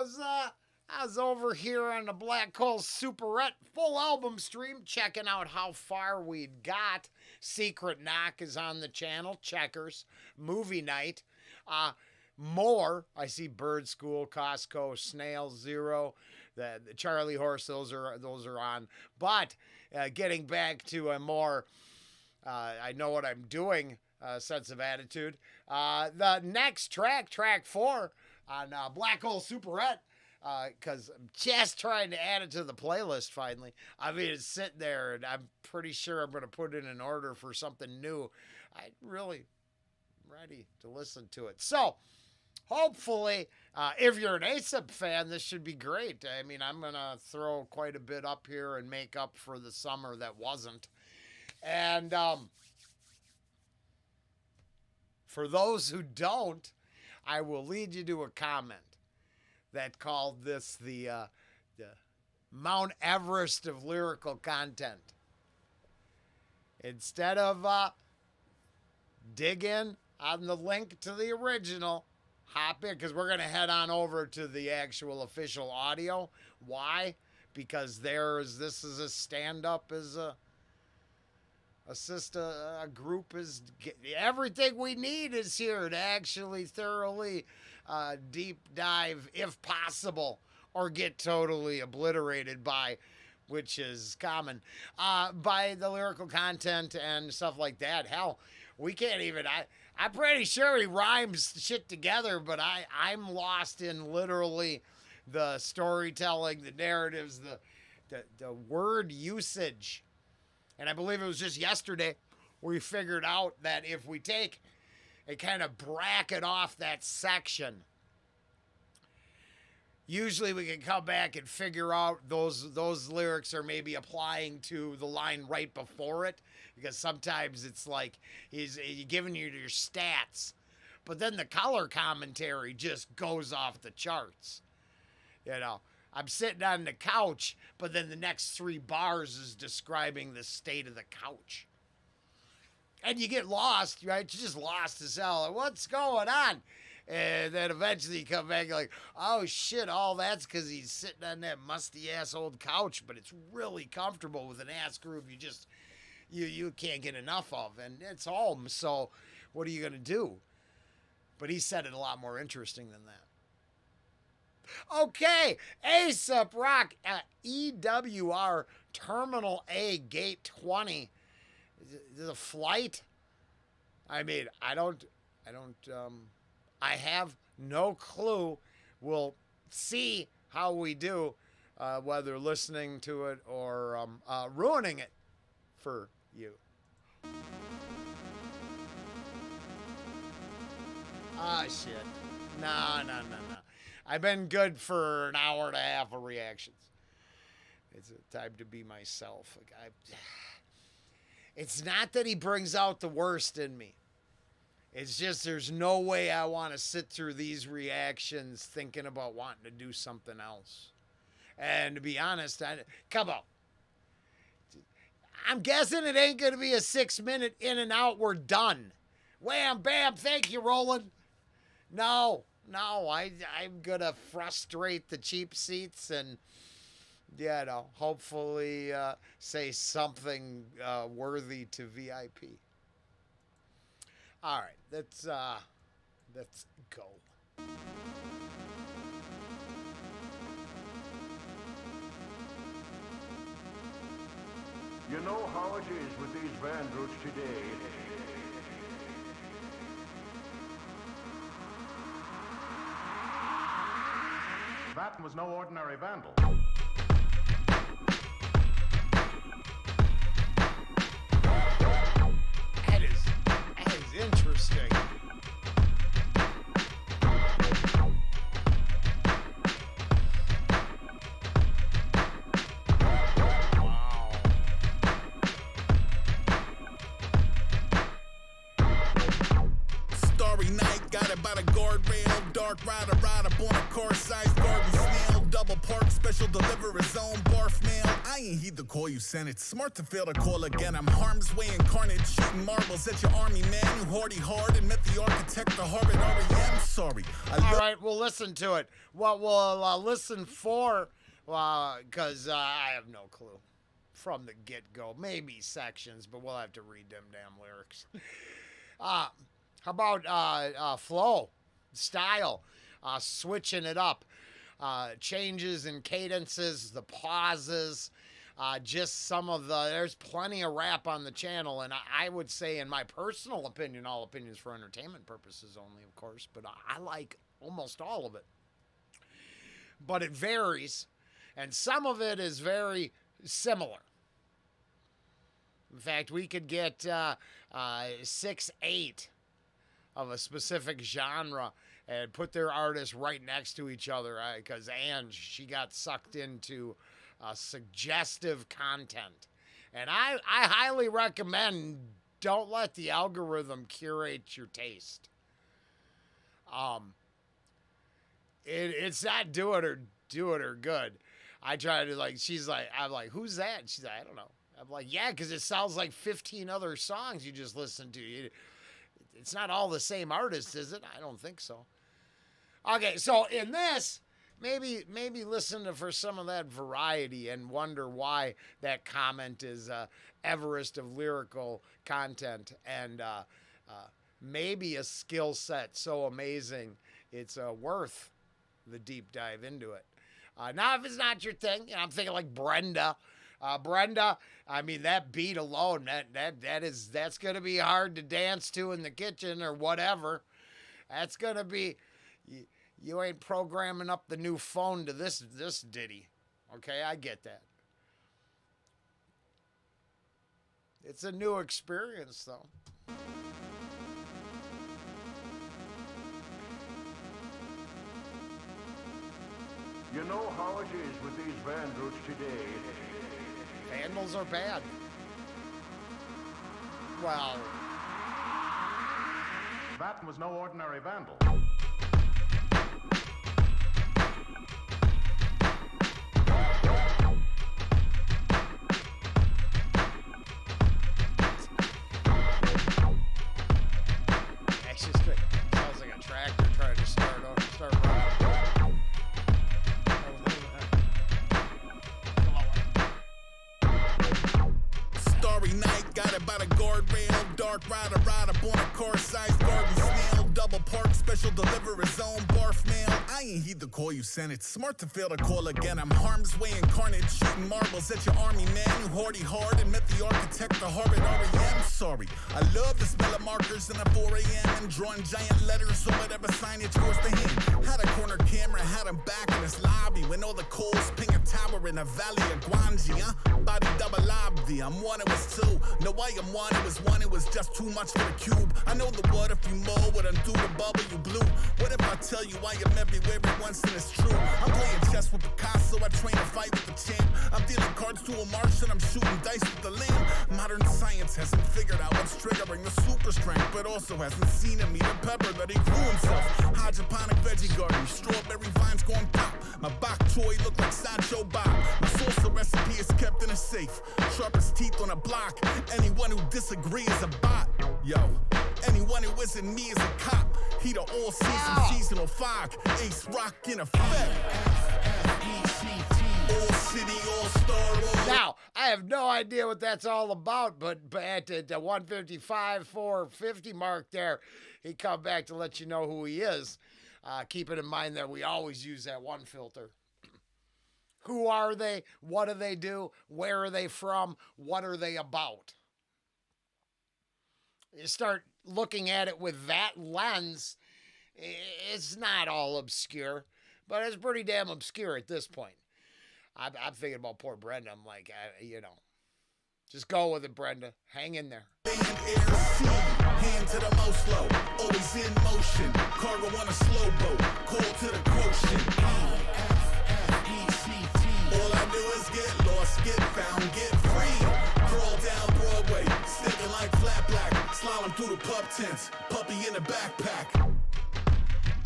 I was over here on the Black Hole Superette full album stream, checking out how far we'd got. Secret Knock is on the channel. Checkers, movie night. More. I see Bird School, Costco, Snail, Zero, the Charlie Horse. Those are on. But getting back to a more, I know what I'm doing. Sense of attitude. The next track 4 on Black Hole Superette, because I'm just trying to add it to the playlist finally. I mean, it's sitting there, and I'm pretty sure I'm going to put it in order for something new. I'm really ready to listen to it. So, hopefully, if you're an Aesop fan, this should be great. I mean, I'm going to throw quite a bit up here and make up for the summer that wasn't. And, for those who don't, I will lead you to a comment that called this the Mount Everest of lyrical content. Instead of dig in on the link to the original, hop in, because we're going to head on over to the actual official audio. Why? Because this is a stand-up as a group is everything we need is here to actually thoroughly deep dive, if possible, or get totally obliterated by, which is common, by the lyrical content and stuff like that. Hell, we can't even, I'm pretty sure he rhymes shit together, but I'm lost in literally the storytelling, the narratives, the word usage. And I believe it was just yesterday we figured out that if we take and kind of bracket off that section, usually we can come back and figure out those lyrics are maybe applying to the line right before it, because sometimes it's like he's giving you your stats, but then the color commentary just goes off the charts. You know, I'm sitting on the couch, but then the next 3 bars is describing the state of the couch. And you get lost, right? You're just lost as hell. What's going on? And then eventually you come back like, oh shit, all that's because he's sitting on that musty-ass old couch, but it's really comfortable with an ass groove you can't get enough of. And it's home, so what are you going to do? But he said it a lot more interesting than that. Okay, Aesop Rock, EWR Terminal A, Gate 20. Is it a flight? I mean, I have no clue. We'll see how we do, whether listening to it or ruining it for you. Ah, shit. No. I've been good for an hour and a half of reactions. It's time to be myself. It's not that he brings out the worst in me. It's just there's no way I want to sit through these reactions thinking about wanting to do something else. And to be honest, come on. I'm guessing it ain't going to be a 6-minute in and out. We're done. Wham, bam, thank you, Rollen. No, I'm going to frustrate the cheap seats and, hopefully say something worthy to VIP. All right, let's go. You know how it is with these band routes today. That was no ordinary vandal. That is interesting. Starry night, got it by the guardrail. Dark rider, ride up on a car-sized garden snail. Double park, special deliver his own barf mail. I ain't heed the call you sent. It's smart to fail to call again. I'm harm's way incarnate, shooting marbles at your army man who hardy hard and met the the architect, the Harvard REM. Sorry. All right, we'll listen to it. What we'll listen for, because I have no clue from the get-go. Maybe sections, but we'll have to read them damn lyrics. How about flow, style, switching it up, changes in cadences, the pauses, just some of there's plenty of rap on the channel, and I would say, in my personal opinion, all opinions for entertainment purposes only, of course, but I like almost all of it. But it varies, and some of it is very similar. In fact, we could get 6-8 of a specific genre and put their artists right next to each other, because Ange, she got sucked into suggestive content. And I highly recommend, don't let the algorithm curate your taste. It's not do it or good. I try to, she's like, I'm like, who's that? And she's like, I don't know. I'm like, yeah, because it sounds like 15 other songs you just listened to. It's not all the same artist, is it? I don't think so. Okay, so in this, maybe listen for some of that variety and wonder why that comment is Everest of lyrical content, and maybe a skill set so amazing it's worth the deep dive into it. Now, if it's not your thing, I'm thinking like Brenda. Brenda, I mean, that beat alone, that's going to be hard to dance to in the kitchen or whatever. That's going to be, you ain't programming up the new phone to this ditty. Okay, I get that. It's a new experience, though. You know how it is with these vandals today. Vandals are bad. Well, That was no ordinary vandal. that's just good. Sounds like a tractor trying to start running. Starry night, got it by the guardrail. Dark rider, on a car-sized garden snail. Double park, special delivery zone, barf mail. I ain't heed the call you sent. It's smart to fail to call again. I'm harm's way incarnate, shooting marbles at your army man. You hardy hard and met the architect, the Harvard REM. Sorry, I love the smell of markers in a 4 a.m. and drawing giant letters on whatever signage forced the hand. Had a corner camera, had him back in his lobby when all the coals ping a tower in the valley of Guanji, huh? Body double lobby. I'm one, it was two. No way I'm one, it was one, it was just too much for the cube. I know the word if you mow would undo the bubble you blew. What if I tell you I am everywhere at once and it's true? I'm playing chess with Picasso, I train to fight with the champ. I'm dealing cards to a Martian, I'm shooting dice with the lamb. Modern science hasn't figured out what's triggering the super strength, but also hasn't seen him eat a pepper that he grew himself. Hydroponic veggie garden, strawberry vines going pop. My bok choy look like Sancho Bob. My salsa recipe is kept in a safe. Sharpest teeth on a block. Anyone who disagrees is a bot. Yo, anyone who isn't me is a cop. He the all-season seasonal fog. Ace rock in effect. All city, all-star. Now, I have no idea what that's all about, but at the 155, 450 mark there, he come back to let you know who he is. Keeping in mind that we always use that one filter. Who are they? What do they do? Where are they from? What are they about? You start looking at it with that lens, it's not all obscure, but it's pretty damn obscure at this point. I'm thinking about poor Brenda. I'm like, just go with it, Brenda. Hang in there. Hand to the most low, always in motion. Cargo on a slow boat, call to the quotient. All I do is get lost, get found, get free. Crawl down Broadway, sticking like flat black. Slalom through the pub tents, puppy in the backpack.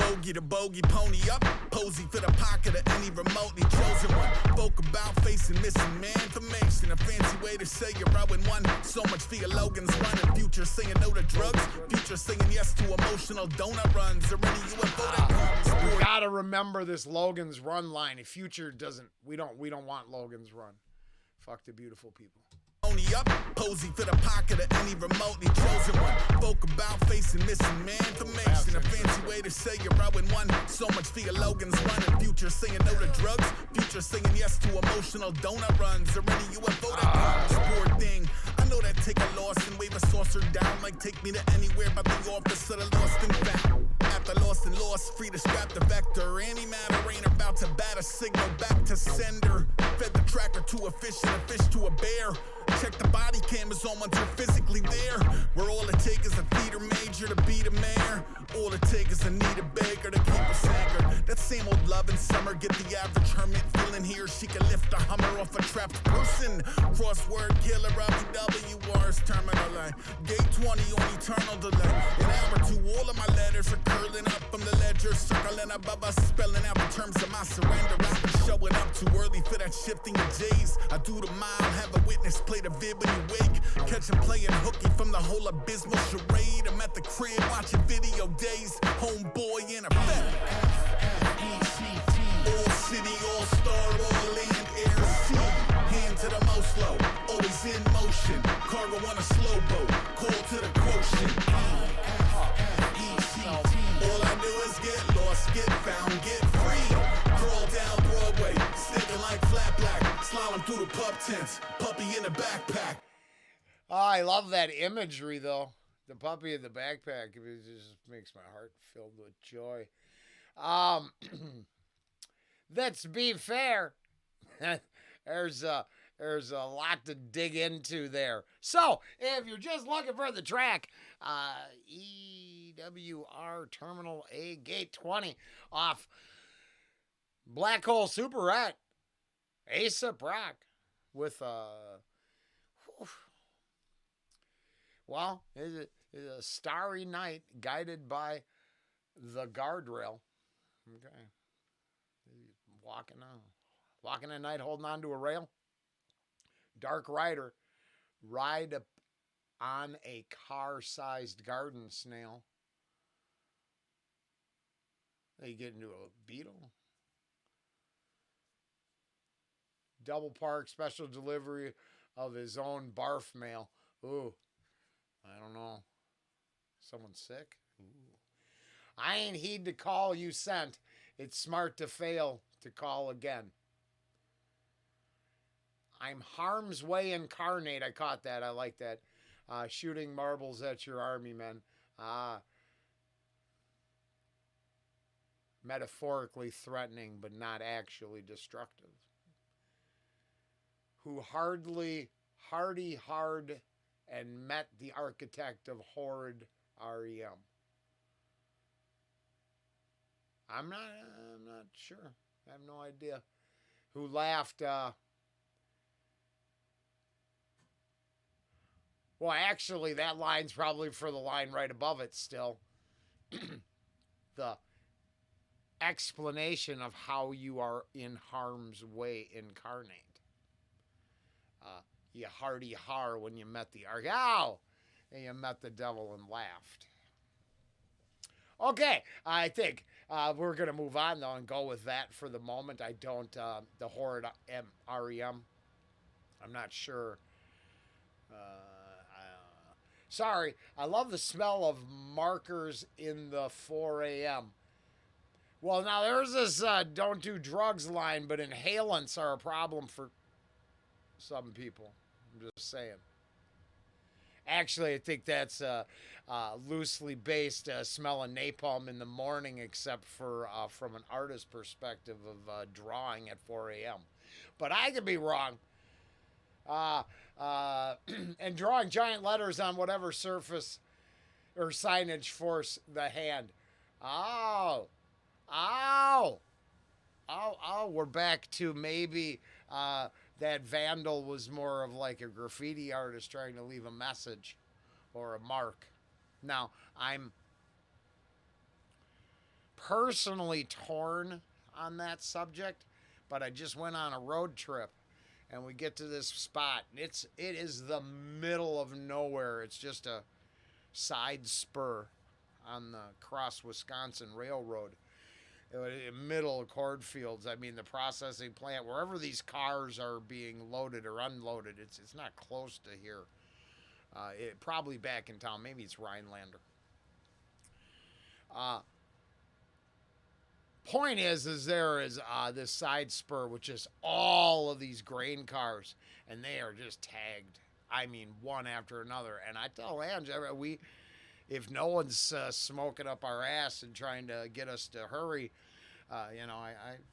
bogey to bogey, pony up. Posy for the pocket of any remotely chosen one. Folk about facing missing man information. A fancy way to say you're rowing one. So much theologians running. Future saying no to drugs. Future saying yes to emotional donut runs. Or any UFO that comes. We gotta remember this Logan's Run line. If Future doesn't, we don't want Logan's Run. Fuck the beautiful people. Up, posy for the pocket of any remotely chosen one. Folk about facing missing man information. A fancy way to say you're rowing one. So much theologians running. Future saying no to drugs. Future saying yes to emotional donut runs. Or any UFO that comes. Poor thing. I know that take a loss and wave a saucer down. Like take me to anywhere but the office of the lost and found. After lost and lost, free to scrap the vector. Any matter ain't about to bat a signal back to sender. Fed the tracker to a fish and a fish to a bear. Check the body cameras on once you're physically there. Where all it takes is a theater major to be the mayor. All it takes is a need a beggar to keep us anchored. That same old love in summer, get the average hermit feeling here. She can lift a Hummer off a trapped person. Crossword killer of EWR's terminal line. Gate 20 on eternal delay. An hour to all of my letters are curling up from the ledger. Circling above us, spelling out the terms of my surrender. I've been showing up too early for that shifting of J's. I do the mile, have a witness play the vid when you wake. Catch him playing hooky from the whole abysmal charade. I'm at the crib watching video days. Homeboy in effect. All city, all star, all land, air, sea. Hand to the most low, always in motion. Cargo on a slow boat, call to the quotient. All I do is get lost, get found, get free. Crawl down Broadway, sticking like flat black. Slalom through the pub tents, puppy in the backpack. Oh, I love that imagery, though. The puppy in the backpack. It just makes my heart filled with joy. Let's be fair. There's a lot to dig into there. So, if you're just looking for the track, EWR Terminal A Gate 20 off Black Hole Super Rat, Aesop Rock with well, it's a starry night guided by the guardrail. Okay. Walking at night, holding on to a rail. Dark Rider, ride up on a car-sized garden snail. They get into a beetle. Double park, special delivery of his own barf mail. Ooh, I don't know. Someone sick? Ooh. I ain't heed the call you sent. It's smart to fail to call again. I'm harm's way incarnate. I caught that. I like that. Shooting marbles at your army men. Metaphorically threatening, but not actually destructive. Who hard and met the architect of horrid REM. I'm not sure. I have no idea. Who laughed, well, actually, that line's probably for the line right above it still. The explanation of how you are in harm's way incarnate. You hardy har when you met the ow, and you met the devil and laughed. Okay, I think we're going to move on, though, and go with that for the moment. I don't, the horrid REM, I'm not sure. Sorry, I love the smell of markers in the 4 a.m. Well, now there's this don't do drugs line, but inhalants are a problem for some people. I'm just saying. Actually, I think that's loosely based smell of napalm in the morning, except for from an artist's perspective of drawing at 4 a.m. But I could be wrong. And drawing giant letters on whatever surface or signage force the hand. Oh, we're back to maybe that vandal was more of like a graffiti artist trying to leave a message or a mark. Now, I'm personally torn on that subject, but I just went on a road trip and we get to this spot. It is the middle of nowhere. It's just a side spur on the Cross Wisconsin Railroad. Middle of cornfields. I mean, the processing plant, wherever these cars are being loaded or unloaded, it's not close to here. Probably back in town. Maybe it's Rhinelander. Point is there is this side spur, which is all of these grain cars, and they are just tagged. I mean, one after another. And I tell Ange, if no one's smoking up our ass and trying to get us to hurry, I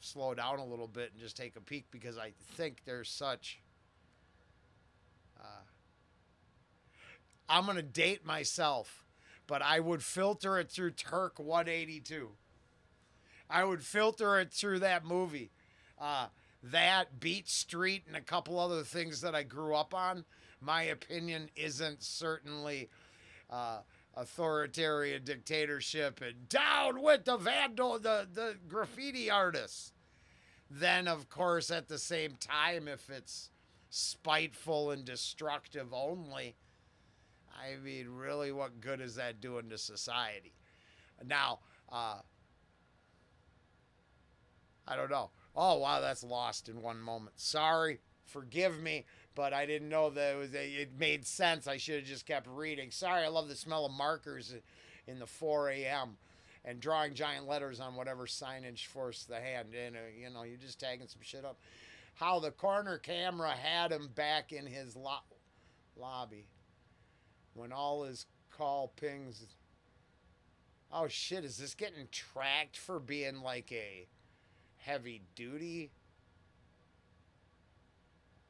slow down a little bit and just take a peek, because I think there's such. I'm going to date myself, but I would filter it through Turk 182. I would filter it through that movie. That, Beat Street, and a couple other things that I grew up on. My opinion isn't certainly authoritarian dictatorship and down with the vandal, the graffiti artists. Then, of course, at the same time, if it's spiteful and destructive only, I mean, really, what good is that doing to society? Now, I don't know. Oh, wow, that's lost in one moment. Sorry, forgive me, but I didn't know that it made sense. I should have just kept reading. Sorry, I love the smell of markers in the 4 a.m. and drawing giant letters on whatever signage forced the hand. And, you're just tagging some shit up. How the corner camera had him back in his lobby when all his call pings. Oh, shit, is this getting tracked for being like a heavy duty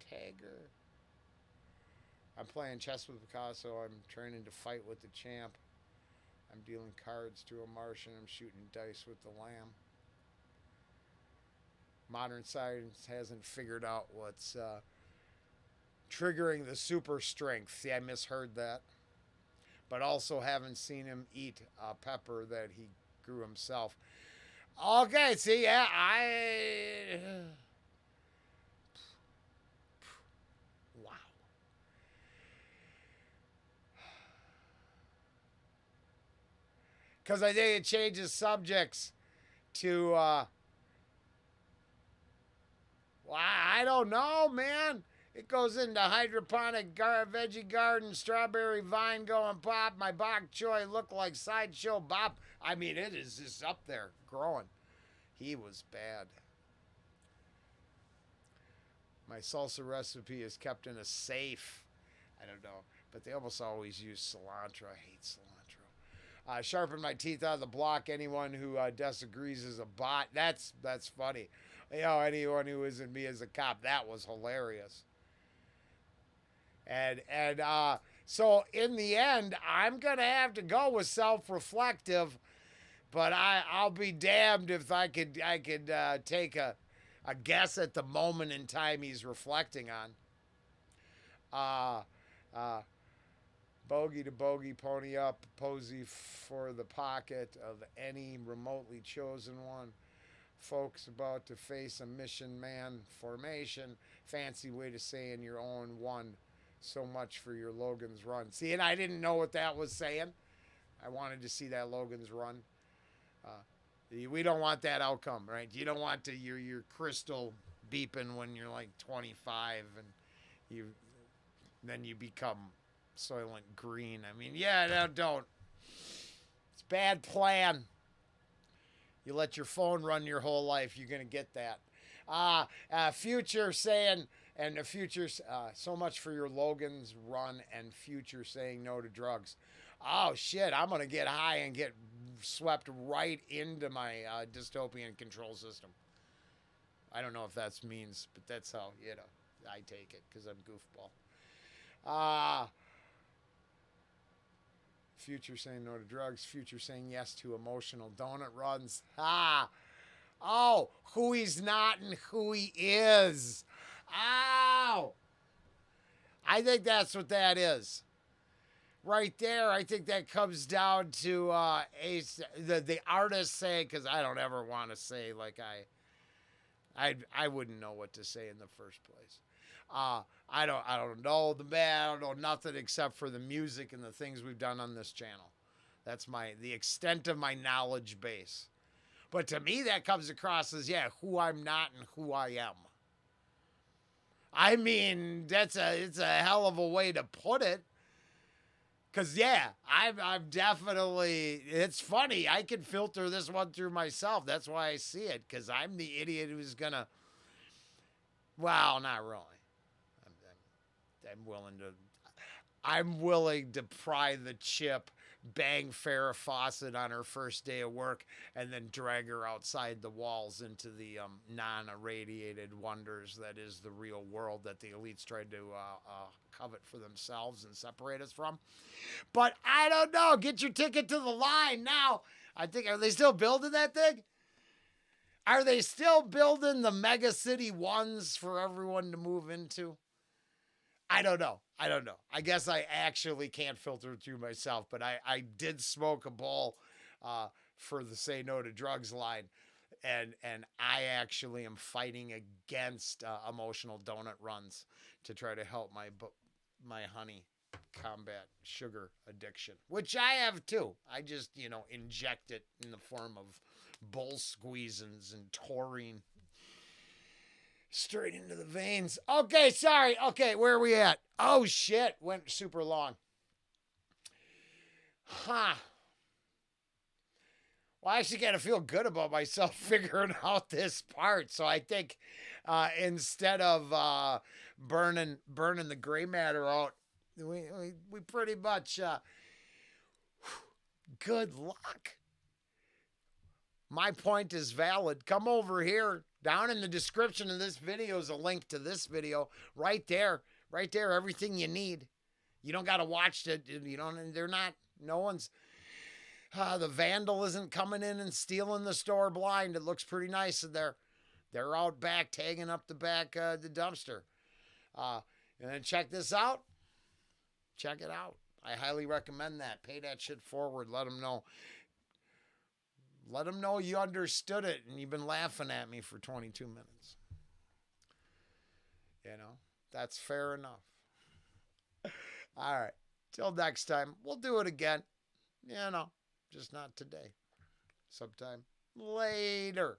tagger? I'm playing chess with Picasso. I'm training to fight with the champ. I'm dealing cards to a Martian. I'm shooting dice with the lamb. Modern science hasn't figured out what's triggering the super strength. See, I misheard that. But also haven't seen him eat a pepper that he grew himself. Okay, see, yeah, wow. Because I think it changes subjects to, well, I don't know, man. It goes into hydroponic veggie garden, strawberry vine going pop. My bok choy look like sideshow Bob. I mean, it is just up there growing. He was bad. My salsa recipe is kept in a safe. I don't know, but they almost always use cilantro. I hate cilantro. Sharpen my teeth out of the block. Anyone who disagrees is a bot. That's funny. Anyone who isn't me is a cop. That was hilarious. And so in the end, I'm gonna have to go with self-reflective, but I'll be damned if I could take a guess at the moment in time he's reflecting on. Bogey to bogey, pony up, posy for the pocket of any remotely chosen one. Folks about to face a mission man formation. Fancy way to saying your own one. So much for your Logan's Run. See, and I didn't know what that was saying. I wanted to see that Logan's Run. We don't want that outcome, right? You don't want your crystal beeping when you're like 25 and then you become Soylent Green. I mean, yeah, don't. It's a bad plan. You let your phone run your whole life, you're going to get that. Future saying, and the future's so much for your Logan's Run, and future saying no to drugs. Oh, shit, I'm going to get high and get swept right into my dystopian control system. I don't know if that means, but that's how, I take it, because I'm goofball. Future saying no to drugs. Future saying yes to emotional donut runs. Oh, who he's not and who he is. Ow! I think that's what that is. right there, I think that comes down to the artist saying, because I don't ever want to say like I wouldn't know what to say in the first place. I don't know the man. I don't know nothing except for the music and the things we've done on this channel. That's the extent of my knowledge base. But to me, that comes across as who I'm not and who I am. I mean, it's a hell of a way to put it. Cause I'm definitely. It's funny. I can filter this one through myself. That's why I see it. Cause I'm the idiot who's gonna. Well, not really. I'm willing to. I'm willing to pry the chip, bang Farrah Fawcett on her first day of work, and then drag her outside the walls into the non-irradiated wonders that is the real world that the elites tried to covet for themselves and separate us from. But I don't know. Get your ticket to the line now. I think, are they still building that thing? Are they still building the mega city ones for everyone to move into? I don't know. I guess I actually can't filter through myself, but I did smoke a bowl for the Say No to Drugs line, and I actually am fighting against emotional donut runs to try to help my honey combat sugar addiction, which I have too. I just inject it in the form of bull squeezins and taurine. Straight into the veins. Okay, sorry. Okay, where are we at? Oh, shit. Went super long. Huh. Well, I actually got to feel good about myself figuring out this part. So I think instead of burning the gray matter out, we pretty much, good luck. My point is valid. Come over here. Down in the description of this video is a link to this video. Right there. Right there. Everything you need. You don't got to watch it. No one's, the vandal isn't coming in and stealing the store blind. It looks pretty nice in there. They're out back, tagging up the back, the dumpster. And then check this out. Check it out. I highly recommend that. Pay that shit forward. Let them know. Let them know you understood it and you've been laughing at me for 22 minutes. That's fair enough. All right. Till next time, we'll do it again. Just not today. Sometime later.